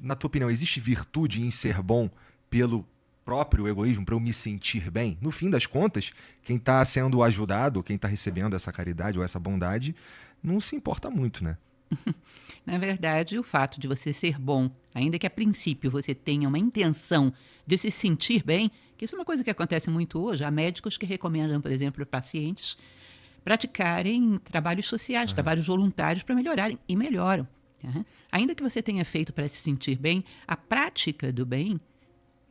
na tua opinião, existe virtude em ser bom pelo próprio egoísmo, para eu me sentir bem? No fim das contas, quem está sendo ajudado, quem está recebendo essa caridade ou essa bondade, não se importa muito, né? Na verdade, o fato de você ser bom, ainda que a princípio você tenha uma intenção de se sentir bem, que isso é uma coisa que acontece muito hoje, há médicos que recomendam, por exemplo, para pacientes praticarem trabalhos sociais, trabalhos voluntários para melhorarem, e melhoram. Ainda que você tenha feito para se sentir bem, a prática do bem,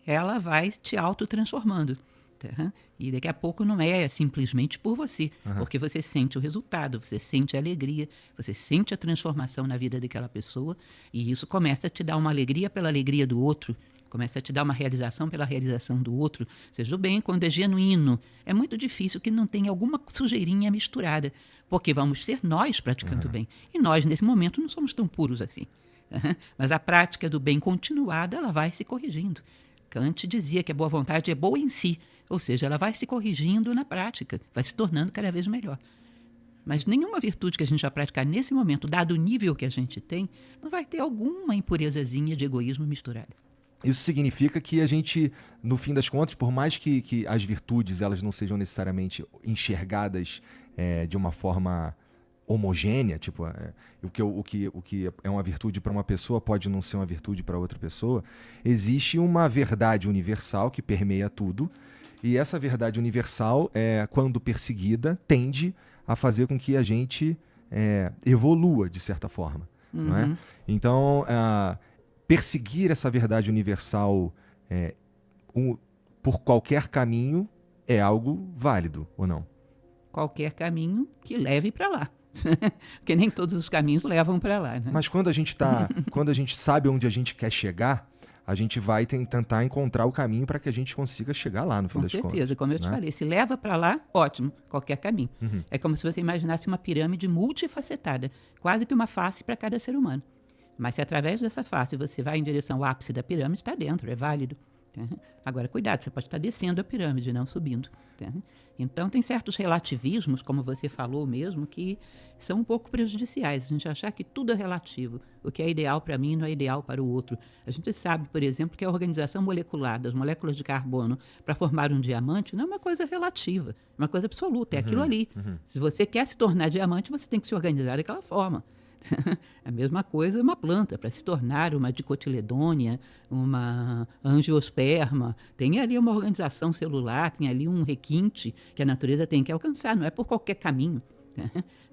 ela vai te autotransformando. E daqui a pouco não é simplesmente por você, porque você sente o resultado, você sente a alegria, você sente a transformação na vida daquela pessoa, e isso começa a te dar uma alegria pela alegria do outro, começa a te dar uma realização pela realização do outro. Seja o bem, quando é genuíno, é muito difícil que não tenha alguma sujeirinha misturada, porque vamos ser nós praticando o bem, e nós nesse momento não somos tão puros assim. Mas a prática do bem continuada, ela vai se corrigindo. Kant dizia que a boa vontade é boa em si, ou seja, ela vai se corrigindo na prática, vai se tornando cada vez melhor. Mas nenhuma virtude que a gente vai praticar nesse momento, dado o nível que a gente tem, não vai ter alguma impurezazinha de egoísmo misturada. Isso significa que a gente, no fim das contas, por mais que as virtudes elas não sejam necessariamente enxergadas de uma forma homogênea, tipo, o que é uma virtude para uma pessoa pode não ser uma virtude para outra pessoa, existe uma verdade universal que permeia tudo, e essa verdade universal, quando perseguida, tende a fazer com que a gente evolua de certa forma. Não é? Então, perseguir essa verdade universal por qualquer caminho é algo válido, ou não? Qualquer caminho que leve para lá. Porque nem todos os caminhos levam para lá, né? Mas quando a gente sabe onde a gente quer chegar, a gente vai tentar encontrar o caminho para que a gente consiga chegar lá, no fim das contas. Com certeza, como eu te falei, se leva para lá, ótimo, qualquer caminho. É como se você imaginasse uma pirâmide multifacetada, quase que uma face para cada ser humano. Mas se através dessa face você vai em direção ao ápice da pirâmide, está dentro, é válido. Agora, cuidado, você pode estar descendo a pirâmide, não subindo. Então, tem certos relativismos, como você falou mesmo, que são um pouco prejudiciais. A gente achar que tudo é relativo. O que é ideal para mim não é ideal para o outro. A gente sabe, por exemplo, que a organização molecular das moléculas de carbono para formar um diamante não é uma coisa relativa, é uma coisa absoluta, é aquilo ali. Se você quer se tornar diamante, você tem que se organizar daquela forma. A mesma coisa uma planta, para se tornar uma dicotiledônia, uma angiosperma, tem ali uma organização celular, tem ali um requinte que a natureza tem que alcançar, não é por qualquer caminho.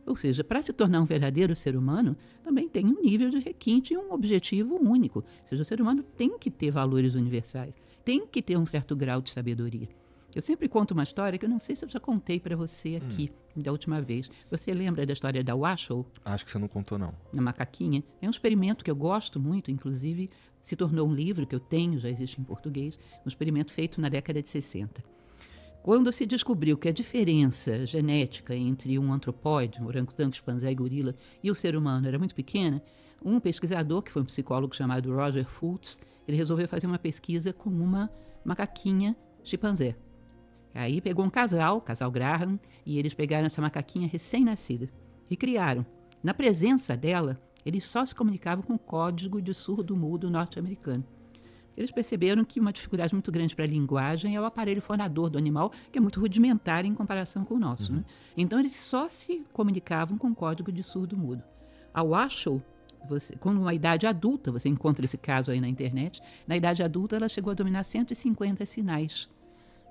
Ou seja, para se tornar um verdadeiro ser humano, também tem um nível de requinte e um objetivo único. Ou seja, o ser humano tem que ter valores universais, tem que ter um certo grau de sabedoria. Eu sempre conto uma história que eu não sei se eu já contei para você aqui da última vez. Você lembra da história da Washoe? Acho que você não contou, não. Na macaquinha. É um experimento que eu gosto muito, inclusive se tornou um livro que eu tenho, já existe em português, um experimento feito na década de 60. Quando se descobriu que a diferença genética entre um antropóide, um orangotango, chimpanzé e gorila, e o ser humano era muito pequena, um pesquisador, que foi um psicólogo chamado Roger Fultz, ele resolveu fazer uma pesquisa com uma macaquinha chimpanzé. Aí pegou um casal, o casal Graham, e eles pegaram essa macaquinha recém-nascida e criaram. Na presença dela, eles só se comunicavam com o código de surdo-mudo norte-americano. Eles perceberam que uma dificuldade muito grande para a linguagem é o aparelho fonador do animal, que é muito rudimentar em comparação com o nosso. Né? Então, eles só se comunicavam com o código de surdo-mudo. A Washoe, com uma idade adulta, você encontra esse caso aí na internet, na idade adulta ela chegou a dominar 150 sinais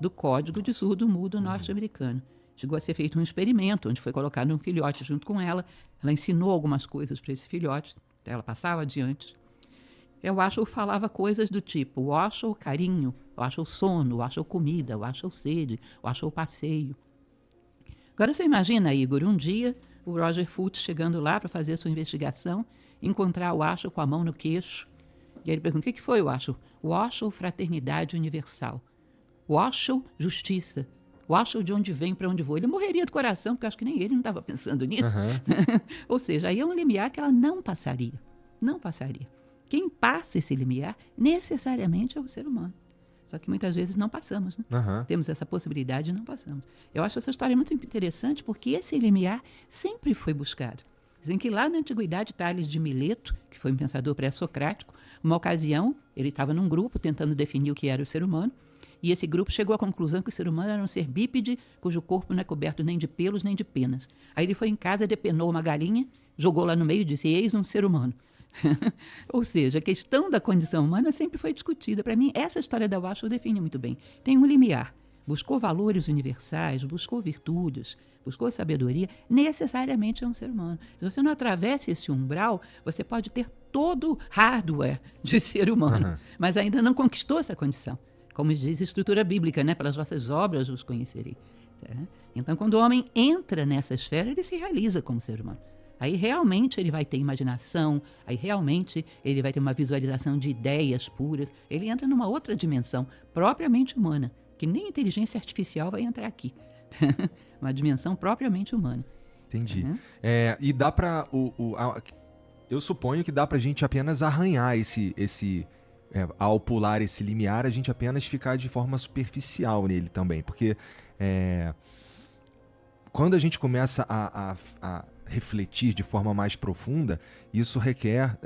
do código de surdo-mudo norte-americano. Chegou a ser feito um experimento, onde foi colocado um filhote junto com ela. Ela ensinou algumas coisas para esse filhote, ela passava adiante. Eu acho que falava coisas do tipo, eu acho carinho, eu acho sono, eu acho comida, eu acho sede, eu acho passeio. Agora você imagina, Igor, um dia o Roger Fultz chegando lá para fazer a sua investigação, encontrar o Acho com a mão no queixo. E aí ele pergunta, o que foi o Acho? O Acho fraternidade universal. O Acho justiça. O Acho de onde vem para onde vou. Ele morreria do coração, porque acho que nem ele não estava pensando nisso. Ou seja, aí é um limiar que ela não passaria. Não passaria. Quem passa esse limiar necessariamente é o ser humano. Só que muitas vezes não passamos, né? Temos essa possibilidade e não passamos. Eu acho essa história muito interessante porque esse limiar sempre foi buscado. Dizem que lá na antiguidade, Tales de Mileto, que foi um pensador pré-socrático, uma ocasião, ele estava num grupo tentando definir o que era o ser humano, e esse grupo chegou à conclusão que o ser humano era um ser bípede, cujo corpo não é coberto nem de pelos nem de penas. Aí ele foi em casa, depenou uma galinha, jogou lá no meio e disse: eis um ser humano. Ou seja, a questão da condição humana sempre foi discutida. Para mim, essa história da Washoe define muito bem. Tem um limiar. Buscou valores universais, buscou virtudes, buscou sabedoria, necessariamente é um ser humano. Se você não atravessa esse umbral, você pode ter todo o hardware de ser humano, mas ainda não conquistou essa condição. Como diz a estrutura bíblica, né? Pelas vossas obras os conhecerei. Tá? Então, quando o homem entra nessa esfera, ele se realiza como ser humano. Aí realmente ele vai ter imaginação, aí realmente ele vai ter uma visualização de ideias puras, ele entra numa outra dimensão propriamente humana, que nem inteligência artificial vai entrar aqui. Uma dimensão propriamente humana. Entendi. E dá pra... eu suponho que dá pra gente apenas arranhar ao pular esse limiar, a gente apenas ficar de forma superficial nele também. Porque quando a gente começa a refletir de forma mais profunda, isso requer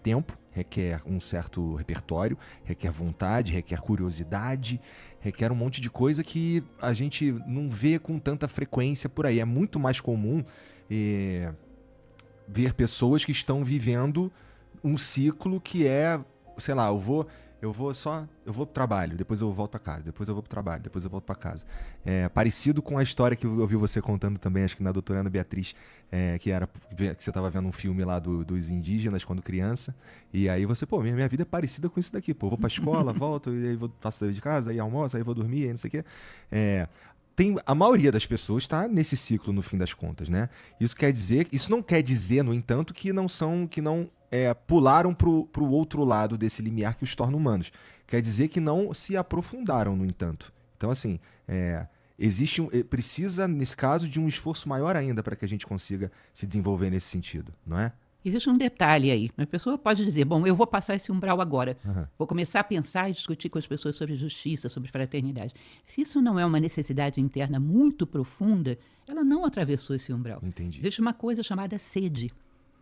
tempo, requer um certo repertório, requer vontade, requer curiosidade, requer um monte de coisa que a gente não vê com tanta frequência por aí. É muito mais comum ver pessoas que estão vivendo um ciclo que é, sei lá, eu vou pro trabalho, depois eu volto pra casa, depois eu vou pro trabalho, depois eu volto pra casa. Parecido com a história que eu ouvi você contando também, acho que na doutora Ana Beatriz, que você estava vendo um filme lá dos indígenas quando criança, e aí você, minha vida é parecida com isso daqui, eu vou pra escola, volto, e aí faço dever de casa, aí almoço, aí vou dormir, aí não sei o quê. A maioria das pessoas está nesse ciclo no fim das contas, né? Isso não quer dizer, no entanto, que não pularam pro outro lado desse limiar que os torna humanos. Quer dizer que não se aprofundaram, no entanto. Então, assim, precisa, nesse caso, de um esforço maior ainda para que a gente consiga se desenvolver nesse sentido, não é? Existe um detalhe aí. A pessoa pode dizer, eu vou passar esse umbral agora. Vou começar a pensar e discutir com as pessoas sobre justiça, sobre fraternidade. Se isso não é uma necessidade interna muito profunda, ela não atravessou esse umbral. Entendi. Existe uma coisa chamada sede.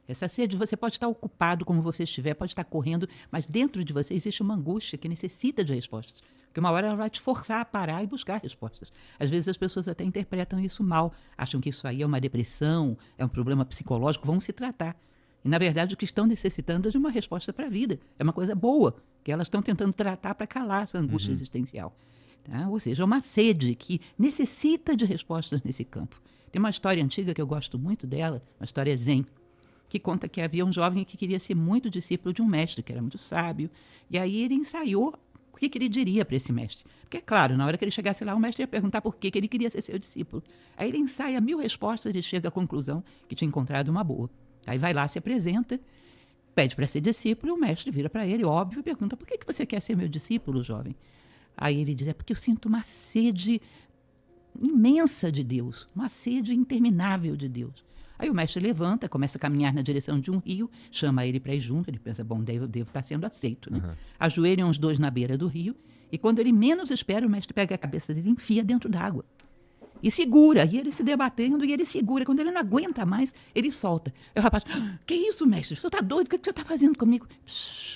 Essa sede, você pode estar ocupado como você estiver, pode estar correndo, mas dentro de você existe uma angústia que necessita de respostas. Porque uma hora ela vai te forçar a parar e buscar respostas. Às vezes as pessoas até interpretam isso mal, acham que isso aí é uma depressão, é um problema psicológico, vão se tratar. E, na verdade, o que estão necessitando é de uma resposta para a vida. É uma coisa boa, que elas estão tentando tratar para calar essa angústia existencial. Tá? Ou seja, é uma sede que necessita de respostas nesse campo. Tem uma história antiga que eu gosto muito dela, uma história zen, que conta que havia um jovem que queria ser muito discípulo de um mestre, que era muito sábio. E aí ele ensaiou o que ele diria para esse mestre. Porque, é claro, na hora que ele chegasse lá, o mestre ia perguntar por que ele queria ser seu discípulo. Aí ele ensaia 1000 respostas e chega à conclusão que tinha encontrado uma boa. Aí vai lá, se apresenta, pede para ser discípulo, e o mestre vira para ele, óbvio, e pergunta: por que você quer ser meu discípulo, jovem? Aí ele diz: é porque eu sinto uma sede imensa de Deus, uma sede interminável de Deus. Aí o mestre levanta, começa a caminhar na direção de um rio, chama ele para ir junto, ele pensa, devo estar sendo aceito, né? Ajoelham os dois na beira do rio, e quando ele menos espera, o mestre pega a cabeça dele e enfia dentro d'água. E segura, e ele se debatendo, e ele segura. Quando ele não aguenta mais, ele solta. Aí o rapaz: que isso, mestre? Você está doido? O que você está fazendo comigo?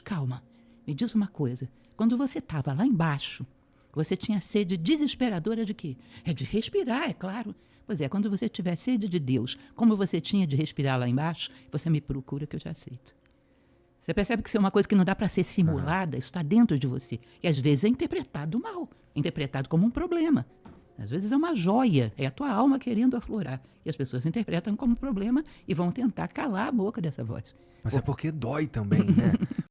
Calma, me diz uma coisa. Quando você estava lá embaixo, você tinha sede desesperadora de quê? É de respirar, é claro. Pois é, quando você tiver sede de Deus, como você tinha de respirar lá embaixo, você me procura que eu te aceito. Você percebe que isso é uma coisa que não dá para ser simulada, isso está dentro de você. E às vezes é interpretado mal, interpretado como um problema. Às vezes é uma joia, é a tua alma querendo aflorar. E as pessoas interpretam como um problema e vão tentar calar a boca dessa voz. Mas é porque dói também, né?